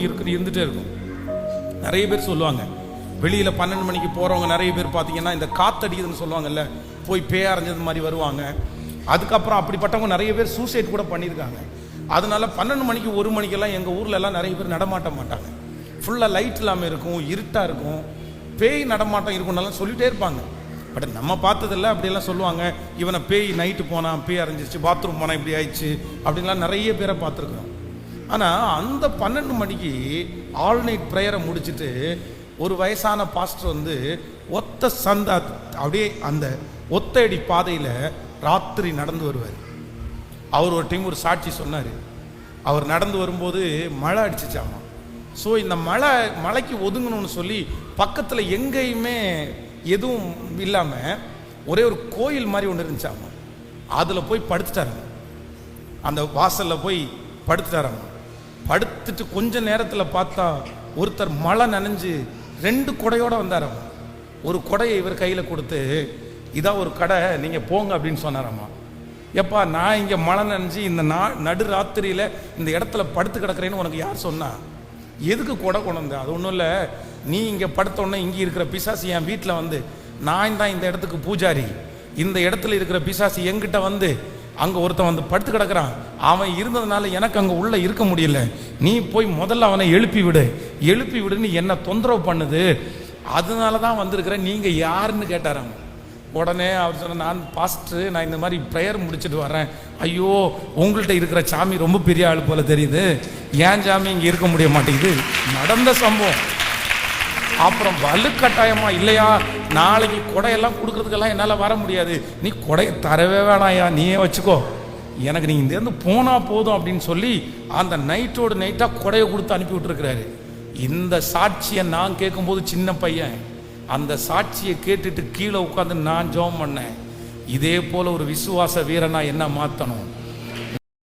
இருந்துகிட்டே இருக்கும். நிறைய பேர் சொல்லுவாங்க, வெளியில் 12 மணிக்கு போகிறவங்க நிறைய பேர் பார்த்தீங்கன்னா இந்த காத்தடிக்குதுன்னு சொல்லுவாங்கல்ல, போய் பேய் அரைஞ்சது மாதிரி வருவாங்க. அதுக்கப்புறம் அப்படிப்பட்டவங்க நிறைய பேர் சூசைட் கூட பண்ணியிருக்காங்க. அதனால 12 மணிக்கு 1 மணிக்கெல்லாம் எங்கள் ஊர்லெல்லாம் நிறைய பேர் நடமாட்ட மாட்டாங்க. ஃபுல்லாக லைட் இல்லாமல் இருக்கும், இருட்டாக இருக்கும், பேய் நடமாட்டம் இருக்கும்னாலும் சொல்லிகிட்டே இருப்பாங்க. பட் நம்ம பார்த்ததில்ல. அப்படியெல்லாம் சொல்லுவாங்க, இவனை பேய் நைட்டு போனால் பேய் அரைஞ்சிருச்சு, பாத்ரூம் போனால் இப்படி ஆயிடுச்சு அப்படின்லாம் நிறைய பேரை பார்த்துருக்குறோம். ஆனால் அந்த 12 மணிக்கு ஆல் நைட் ப்ரேயரை முடிச்சுட்டு ஒரு வயசான பாஸ்டர் வந்து ஒத்த சந்தா அப்படியே அந்த ஒத்தடி பாதையில் ராத்திரி நடந்து வருவார். அவர் ஒரு டைம் ஒரு சாட்சி சொன்னார். அவர் நடந்து வரும்போது மழை அடிச்சிச்சாமா. ஸோ இந்த மழைக்கு ஒதுங்கணும்னு சொல்லி பக்கத்தில் எங்கேயுமே எதுவும் இல்லாமல் ஒரே ஒரு கோயில் மாதிரி ஒன்று இருந்துச்சாமா. அதில் போய் படுத்துட்டாராங்க. அந்த வாசலில் போய் படுத்துட்டாராங்க. படுத்துட்டு கொஞ்ச நேரத்தில் பார்த்தா ஒருத்தர் மழை நனைஞ்சு 2 குடையோடு வந்தாராம்மா. ஒரு குடையை இவர் கையில் கொடுத்து, இதான் ஒரு கடை, நீங்கள் போங்க அப்படின்னு சொன்னாராம்மா. எப்பா, நான் இங்கே மழை நனைஞ்சு இந்த நடு ராத்திரியில் இந்த இடத்துல படுத்து கிடக்கிறேன்னு உனக்கு யார் சொன்னா? எதுக்கு கொடை கொண்டு வந்த? அது ஒன்றும் இல்லை, நீ இங்கே படுத்தோடனே இங்கே இருக்கிற பிசாசு என் வீட்டில் வந்து, நான் தான் இந்த இடத்துக்கு பூஜாரி, இந்த இடத்துல இருக்கிற பிசாசு என்கிட்ட வந்து அங்கே ஒருத்தன் வந்து படுத்து கிடக்கிறான், அவன் இருந்ததுனால எனக்கு அங்கே உள்ளே இருக்க முடியல, நீ போய் முதல்ல அவனை எழுப்பி விடுன்னு என்ன தொந்தரவு பண்ணுது, அதனால தான் வந்திருக்கிறேன், நீங்கள் யாருன்னு கேட்டாராம். உடனே அவர் சொன்ன, நான் பாஸ்டர், நான் இந்த மாதிரி ப்ரேயர் முடிச்சுட்டு வரேன். ஐயோ, உங்கள்கிட்ட இருக்கிற சாமி ரொம்ப பெரிய ஆள் போல தெரியுது, ஏன் சாமி இங்கே இருக்க முடிய மாட்டேங்குது. நடந்த சம்பவம். அப்புறம் வலுக்கட்டாயமா, இல்லையா நாளைக்கு கொடையெல்லாம் கொடுக்கறதுக்கெல்லாம் என்னால் வர முடியாது, நீ கொடையை தரவே வேணாயா, நீயே வச்சுக்கோ, எனக்கு நீ இங்கேருந்து போனால் போதும் அப்படின்னு சொல்லி அந்த நைட்டோடு நைட்டாக கொடையை கொடுத்து அனுப்பி விட்டுருக்கிறாரு. இந்த சாட்சியை நான் கேட்கும்போது சின்ன பையன், அந்த சாட்சியை கேட்டுட்டு கீழே உட்காந்து நான் ஜெபம் பண்ணேன். இதே போல் ஒரு விசுவாச வீரனா என்ன மாற்றணும்.